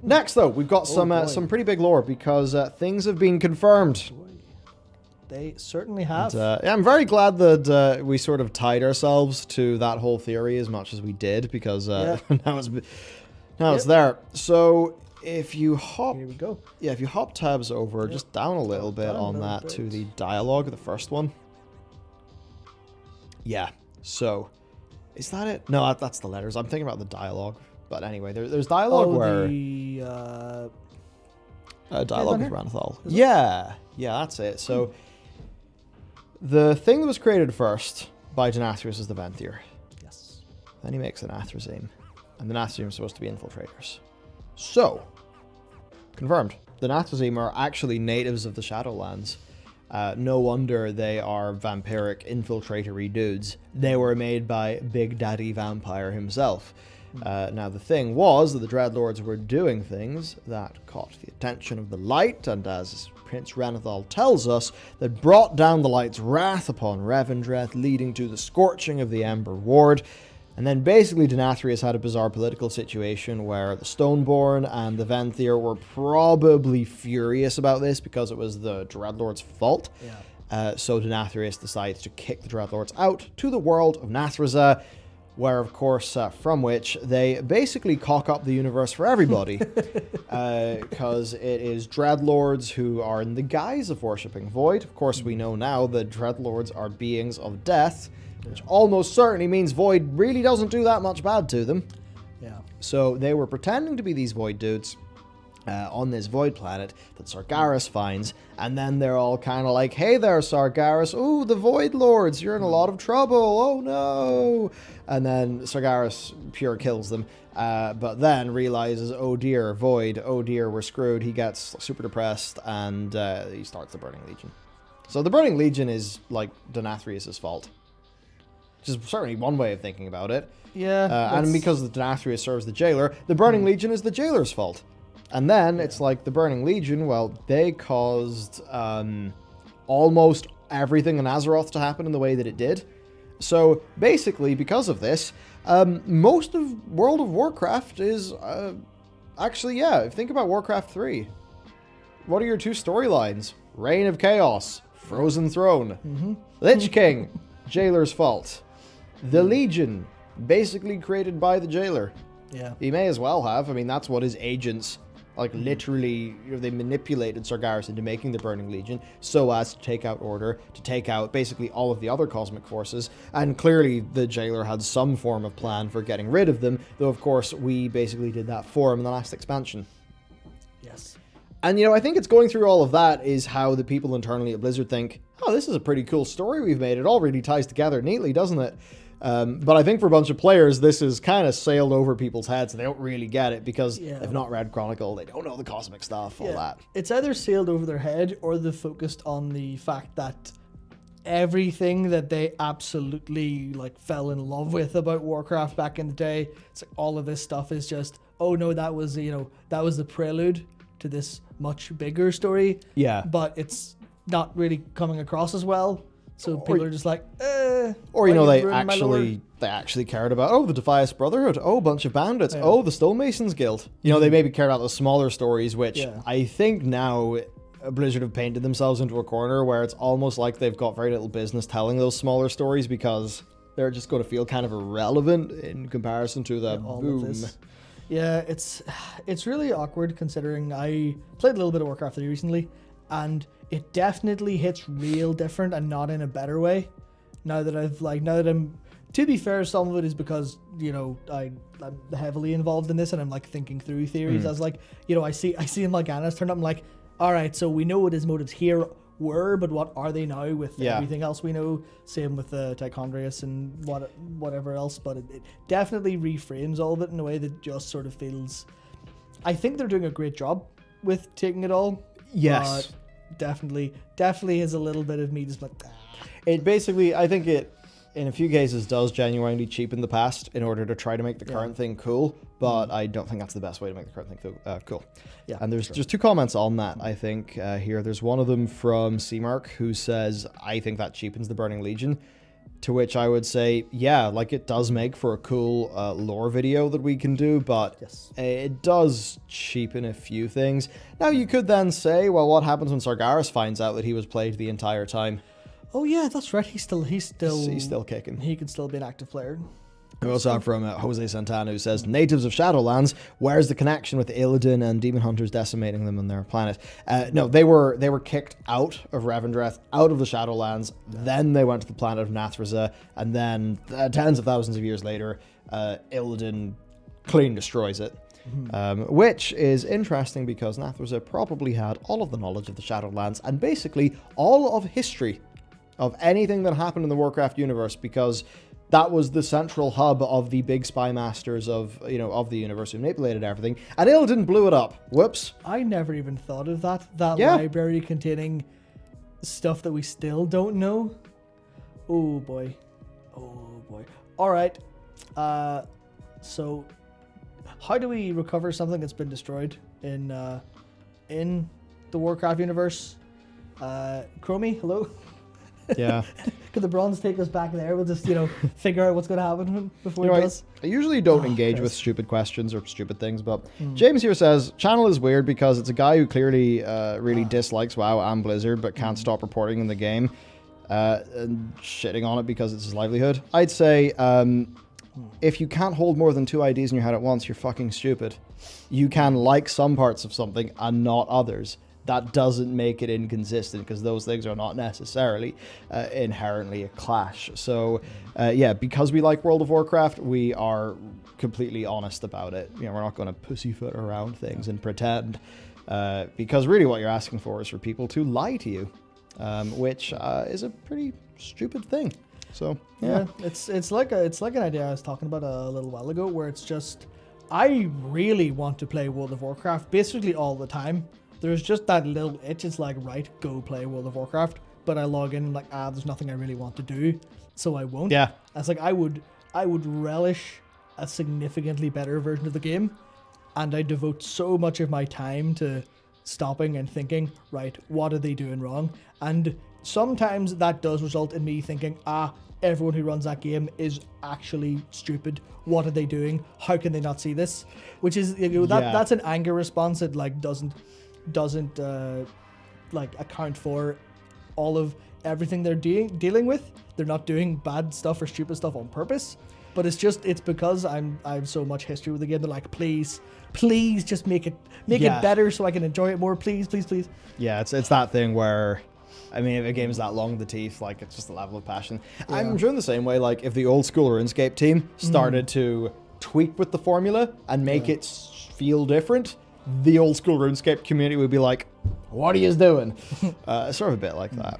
Next, though, we've got some pretty big lore because things have been confirmed. They certainly have. And, yeah, I'm very glad that we sort of tied ourselves to that whole theory as much as we did because now it's there. So if you hop, here we go. Yeah, if you hop tabs over just down a little bit on that to the dialogue, the first one. Yeah. So, is that it? No, that's the letters. I'm thinking about the dialogue. But anyway, there's dialogue where dialogue with Renathal. Yeah, that's it. So. The thing that was created first by Denathrius is the Venthyr. Yes. Then he makes the Denathrius, and the Denathrius are supposed to be infiltrators. So, confirmed. The Denathrius are actually natives of the Shadowlands. No wonder they are vampiric infiltratory dudes. They were made by Big Daddy Vampire himself. Now, the thing was that the Dreadlords were doing things that caught the attention of the Light, and as Prince Renathal tells us, that brought down the Light's wrath upon Revendreth, leading to the scorching of the Ember Ward. And then basically Denathrius had a bizarre political situation where the Stoneborn and the Venthyr were probably furious about this because it was the Dreadlords' fault. Yeah. So Denathrius decides to kick the Dreadlords out to the world of Nathreza, where, of course, from which they basically cock up the universe for everybody. Because it is Dreadlords who are in the guise of worshipping Void. Of course, we know now that Dreadlords are beings of death, which almost certainly means Void really doesn't do that much bad to them. Yeah. So they were pretending to be these Void dudes on this Void planet that Sargeras finds, and then they're all kind of like, hey there, Sargeras, ooh, the Void Lords, you're in a lot of trouble, oh no. And then Sargeras pure kills them, but then realizes, oh dear, Void, oh dear, we're screwed. He gets super depressed, and he starts the Burning Legion. So the Burning Legion is like Denathrius' fault, which is certainly one way of thinking about it. Yeah. And because the Denathrius serves the jailer, the Burning Legion is the jailer's fault. And then it's like the Burning Legion, well, they caused almost everything in Azeroth to happen in the way that it did. So basically, because of this, most of World of Warcraft is actually, yeah, think about Warcraft 3. What are your two storylines? Reign of Chaos, Frozen Throne, Lich King, Jailer's fault. The Legion, basically created by the Jailer. Yeah. He may as well have. I mean, that's what his agents, like, literally, they manipulated Sargeras into making the Burning Legion so as to take out Order, to take out basically all of the other cosmic forces, and clearly the Jailer had some form of plan for getting rid of them, though of course we basically did that for him in the last expansion. Yes. And, I think it's going through all of that is how the people internally at Blizzard think, oh, this is a pretty cool story we've made. It all really ties together neatly, doesn't it? But I think for a bunch of players, this is kind of sailed over people's heads. They don't really get it because they've not read Chronicle. They don't know the cosmic stuff, all that. It's either sailed over their head or they've focused on the fact that everything that they absolutely fell in love with about Warcraft back in the day, it's like all of this stuff is just, oh no, that was the prelude to this much bigger story. Yeah. But it's not really coming across as well. So people are just like, Or, they actually cared about, the Defias Brotherhood, a bunch of bandits, the Stonemasons Guild. They maybe cared about the smaller stories, which I think now Blizzard have painted themselves into a corner where it's almost like they've got very little business telling those smaller stories because they're just going to feel kind of irrelevant in comparison to the boom. Of this. Yeah, it's really awkward considering I played a little bit of Warcraft 3 recently, and it definitely hits real different and not in a better way. Now that I'm, to be fair, some of it is because, I'm heavily involved in this and I'm thinking through theories. I was I see him Morgana's turn up. I'm like, all right, so we know what his motives here were, but what are they now with everything else we know? Same with Tichondrius and whatever else. But it definitely reframes all of it in a way that just sort of feels. I think they're doing a great job with taking it all. Yes. But definitely is a little bit of me just like. It basically, I think it, in a few cases, does genuinely cheapen the past in order to try to make the current thing cool, but I don't think that's the best way to make the current thing cool. Yeah, and there's just two comments on that, I think, here. There's one of them from CMark who says, I think that cheapens the Burning Legion. To which I would say, yeah, like it does make for a cool lore video that we can do, but Yes. it does cheapen a few things. Now, you could then say, well, what happens when Sargeras finds out that he was played the entire time? Oh yeah, that's right. He's still kicking. He could still be an active player. We also have from Jose Santana, who says, natives of Shadowlands, where's the connection with Illidan and demon hunters decimating them on their planet? No, they were kicked out of Revendreth, out of the Shadowlands, then they went to the planet of Nathreza, and then tens of thousands of years later, Illidan clean destroys it. Which is interesting because Nathreza probably had all of the knowledge of the Shadowlands and basically all of history of anything that happened in the Warcraft universe, because that was the central hub of the big spy masters of the universe who manipulated everything, and Illidan blew it up. Whoops. I never even thought of that. That Yeah. library containing stuff that we still don't know. Oh boy. All right. So, how do we recover something that's been destroyed in the Warcraft universe? Chromie, hello. Yeah. Could the bronze take us back there? We'll just, figure out what's going to happen before You know, it does. I usually don't engage Chris. with stupid questions or stupid things, but James here says, channel is weird because it's a guy who clearly really dislikes WoW and Blizzard, but can't stop reporting in the game and shitting on it because it's his livelihood. I'd say if you can't hold more than two ideas in your head at once, you're fucking stupid. You can like some parts of something and not others. That doesn't make it inconsistent because those things are not necessarily inherently a clash. So, because we like World of Warcraft, we are completely honest about it. We're not going to pussyfoot around things and pretend because really what you're asking for is for people to lie to you, which is a pretty stupid thing. So, yeah. It's like an idea I was talking about a little while ago where it's just, I really want to play World of Warcraft basically all the time. There's just that little itch. It's like, right, go play World of Warcraft. But I log in and like, there's nothing I really want to do, so I won't. Yeah. It's like I would relish a significantly better version of the game, and I devote so much of my time to stopping and thinking, right, what are they doing wrong? And sometimes that does result in me thinking, everyone who runs that game is actually stupid. What are they doing? How can they not see this? Which is that's an anger response that like doesn't account for all of everything they're dealing with. They're not doing bad stuff or stupid stuff on purpose, but it's because I have so much history with the game. They're like, please just make it better so I can enjoy it more. Please. Yeah, it's that thing where, I mean, if a game is that long in the teeth, like it's just a level of passion. Yeah. I'm sure in the same way, like if the old school RuneScape team started to tweak with the formula and make it feel different, the old school RuneScape community would be like, what are you doing? Sort of a bit like that.